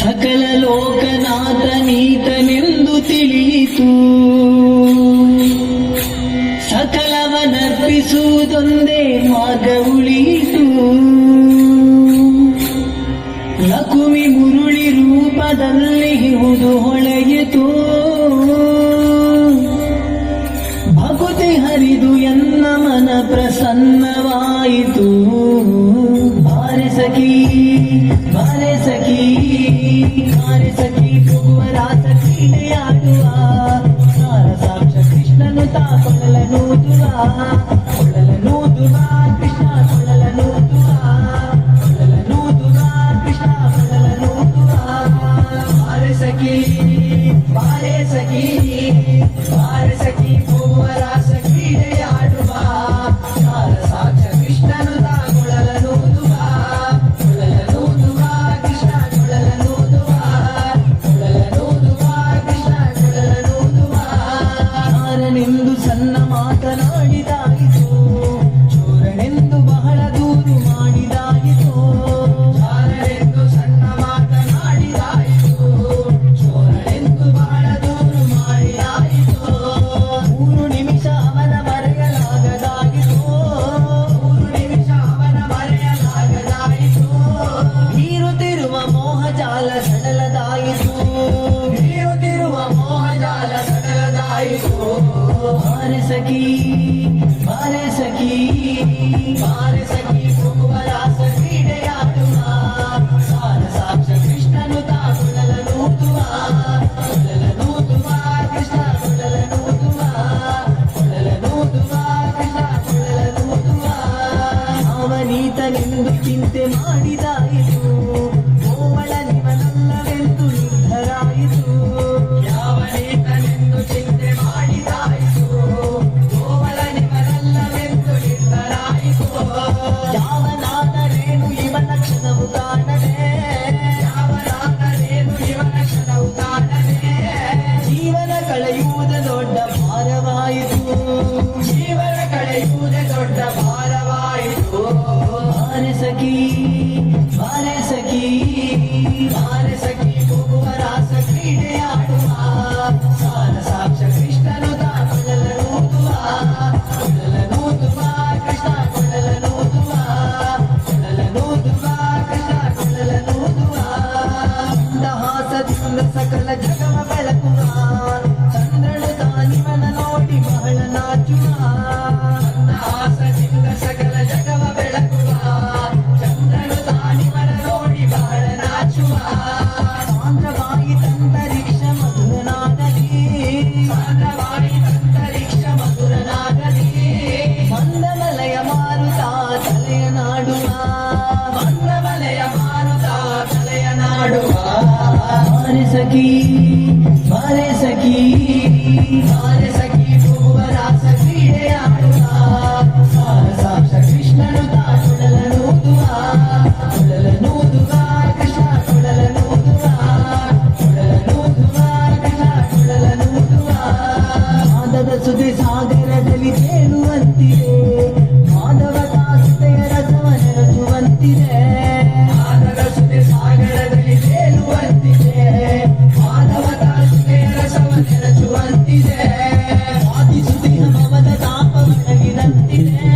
ಸಕಲ ಲೋಕನಾಥ ನೀತನೆಂದು ತಿಳಿಯಿತು. ಸಕಲವನರ್ಪಿಸುವುದೊಂದೇ ಮಾರ್ಗ ಉಳಿಯಿತು. ಲಕುಮಿ ಮುರುಳಿ ರೂಪದಲ್ಲಿ ಇಹುದು ಹೊಳೆಯಿತು. ಭಕುತಿ ಹರಿದು ಎನ್ನ ಮನ ಪ್ರಸನ್ನವಾಯಿತು. ಬಾರೆ ಸಖಿ ಬಾರೆ ಸಖಿ ಬಾರೆ ಸಖಿ ಭುವರ ಸಖಿನೆಯಾಡುವ ಸಾರ ಸಾಕ್ಷ ಕೃಷ್ಣನು ತಾ ಕೊಳಲನೂದುವ ಕೊಳಲನೂದುವ ಕೃಷ್ಣ ಕೊಳಲನೂದುವ ಕೊಳಲನೂದುವ ಕೃಷ್ಣ ಕೊಳಲನೂದುವ. ಬಾರೆ ಸಖಿ ಬಾರೆ ಸಖಿ ಬಾರೆ ಸಖಿ ಭುವರ ಸಖಿನೆಯಾಡುವ ಸಾರ ಸಾಕ್ಷ ಕೃಷ್ಣನು ತಾ ಕೊಳಲನೂದುವ ಕೊಳಲನೂದುವ ಕೃಷ್ಣ ಕೊಳಲನೂದುವ ಕೊಳಲನೂದುವ ಕೃಷ್ಣ ಕೊಳಲನೂದುವ. ಯಾರನೆಂದು ಸಣ್ಣ ಮಾತನಾಡಿದಾಯಿತು, ಚೋರನೆಂದು ಬಹಳ ದೂರು ಮಾಡಿದಾಯಿತು. ಯಾರನೆಂದು ಸಣ್ಣ ಮಾತನಾಡಿದಾಯಿತು, ಚೋರನೆಂದು ಬಹಳ ದೂರು ಮಾಡಿದಾಯಿತು. 3 ನಿಮಿಷ ಅವನ ಮರೆಯಲಾಗದಾಯಿತು. 3 ನಿಮಿಷ ಅವನ ಮರೆಯಲಾಗದಾಯಿತು. ಬೀರುತ್ತಿರುವ ಮೋಹಜಾಲ ಸಡಲದಾಯಿತು. ಬೀರುತ್ತಿರುವ ಮೋಹಜಾಲ ಸಡಲದಾಯಿತು. ಬಾರೆ ಸಖಿ ಬಾರೆ ಸಖಿ ಬಾರೆ ಸಖಿ ಭುವರ ಸಖಿನೆಯಾಡುವ ಸಾರ ಸಾಕ್ಷ ಕೃಷ್ಣನು ತಾ ಕೊಳಲನೂದುವ ಕೊಳಲನೂದುವ ಕೃಷ್ಣ ಕೊಳಲನೂದುವ ಕೊಳಲನೂದುವ ಕೃಷ್ಣ ಕೊಳಲನೂದುವ. ಅವನೀತನೆಂದು ಚಿಂತೆ ಮಾಡಿದಾಯಿತು, ಗೋವಳನಿವನಲ್ಲವೆಂದು ನಿರ್ಧರಾಯಿತು. ಯಾವನೀತನೆಂದು ಚಿಂತೆ ಮಾಡಿದಾಯಿತು, ಗೋವಳನಿವನಲ್ಲವೆಂದು ನಿರ್ಧರಾಯಿತು. ಯಾವನಾದರೇನು ಇವನ ಕ್ಷಣವು ಕಾಣದೆ, ಯಾವನಾದರೇನು ಇವನ ಕ್ಷಣವು ಕಾಣದೆ. ಜೀವನ ಕಳೆಯುವುದ ದೊಡ್ಡ ಭಾರವಾಯಿತು, ಜೀವನ ಕಳೆಯುವುದ ದೊಡ್ಡ ಭಾರವಾಯಿತು. ಬಾರೆ ಸಖಿ ಬಾರೆ ಸಖಿ ಬಾರೆ ಸಖಿ ಭುವರ ಸಖಿನೆಯಾಡುವ ಸಾರ ಸಾಕ್ಷ ಕೃಷ್ಣನು ತಾ ಕೊಳಲನೂದುವ ಕೊಳಲನೂದುವ ಕೃಷ್ಣ ಕೊಳಲನೂದುವ ಕೊಳಲನೂದುವ ಕೃಷ್ಣ ಕೊಳಲನೂದುವ. ಮಂದಹಾಸದಿಂದ ಸಕಲ ಜಗವ ಬೆಳಕುವ, ಚಂದ್ರನು ತಾನಿವನ ನೋಡಿ ಬಹಳ ನಾಚುವ. ಮಂದಹಾಸದಿಂದ ಸಕಲ ಜಗವ ಬೆಳಕುವ, ಚಂದ್ರನು ತಾನಿವನ ನೋಡಿ ಬಹಳ ನಾಚುವ. ಸಾಂದ್ರವಾಯಿತಂತರಿಕ್ಷ ಮಧುರನಾಗಲಿ, ಸಾಂದ್ರವಾಯಿತಂತರಿಕ್ಷ ಮಧುರನಾಗಲಿ. ಮಂದಮಲಯ ಮಾರುತ ತಲೆಯ ನಾಡುವ, ಮಂದಮಲಯ ಮಾರುತ ತಲೆಯ ನಾಡುವ. ಬಾರೆ ಸಖಿ ಬಾರೆ ಸಖಿ ಬಾರೆ ಸಖಿ ಭುವರ ಸಖಿನೆಯಾಡುವ ಸಾರ ಸಾಕ್ಷ ಕೃಷ್ಣನು ತಾ ಕೊಳಲನೂದುವ ಕೊಳಲನೂದುವ ಕೃಷ್ಣ ಕೊಳಲನೂದುವ ಕೊಳಲನೂದುವ ಕೃಷ್ಣ ಕೊಳಲನೂದುವ. ಮಾದದ ಸುದೆ ಸಾಗರದಲ್ಲಿ ತೇಲುವಂತಿದೆ, ಮಾಧವ ದಾಸತೆಯ ರಸವ ನೆರಚುವಂತಿದೆ. ಮಾದದ ಸುದೆ ಸಾಗರದಲ್ಲಿ ತೇಲುವಂತಿದೆ, ಮಾಧವ ದಾಸತೆಯ ರಸವ ನೆರಚುವಂತಿದೆ. ವಾದಿಸುತ್ತಿಹ ಭವದ ತಾಪ ಒಣಗಿದಂತಿದೆ,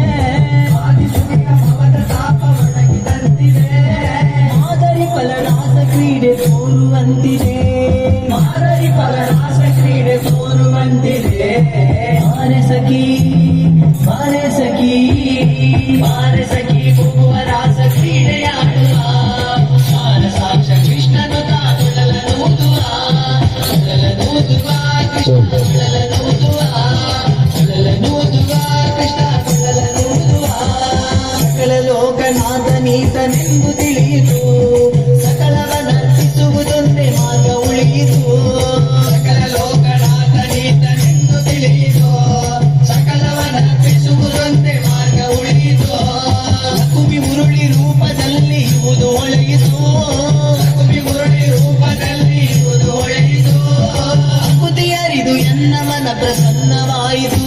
ವಾದಿಸುತ್ತಿಹ ಭವದ ತಾಪ ಒಣಗಿದಂತಿದೆ. ಮಾದರಿ ಫಲರಾಸ ಕ್ರೀಡೆ ತೋರುವಂತಿದೆ, ಮಾದರಿ ಫಲರಾಸ ಕ್ರೀಡೆ ತೋರುವಂತಿದೆ. ಬಾರೆ ಸಖಿ ಬಾರೆ ಸಖಿ ಬಾರೆ ಸಖಿ ಭುವರ ಸಖಿನೆಯಾಡುವ ಸಾರ ಸಾಕ್ಷ ಕೃಷ್ಣನು ತಾ ಕೊಳಲನೂದುವ ಕೊಳಲನೂದುವ ಕೃಷ್ಣ ಕೊಳಲನೂದುವ ಕೊಳಲನೂದುವ ಕೃಷ್ಣ ಕೊಳಲನೂದುವ. ಸಕಲ ಲೋಕನಾಥ ನೀತನೆಂದು ತಿಳಿಯಿತು, ಸಕಲವನರ್ಪಿಸುವುದೊಂದೇ ಮಾರ್ಗ ಉಳಿಯಿತು. ಸಕಲ ಲೋಕನಾಥ ನೀತನೆಂದು ತಿಳಿಯಿತು, ಸಕಲವನರ್ಪಿಸುವುದೊಂದೇ ಮಾರ್ಗ ಉಳಿಯಿತು. ಲಕುಮಿ ಮುರುಳಿ ರೂಪದಲ್ಲಿ ಇರುವುದು ಹೊಳೆಯಿತು, ಲಕುಮಿ ಮುರುಳಿ ರೂಪದಲ್ಲಿ ಇರುವುದು ಹೊಳೆಯಿತು. ಭಕುತಿ ಹರಿದು ಎನ್ನ ಮನ ಪ್ರಸನ್ನವಾಯಿತು,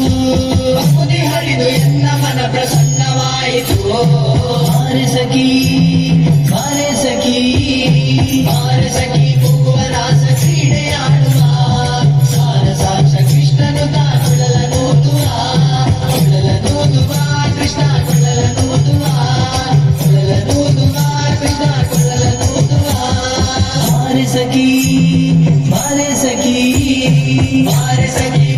ಭಕುತಿ ಹರಿದು ಎನ್ನ ಮನ ಪ್ರಸನ್ನವಾಯಿತು. ಬಾರೆ ಸಖಿ ಬಾರೆ ಸಖಿ ಬಾರೆ ಸಖಿ ಬಾರೆ ಸಖಿ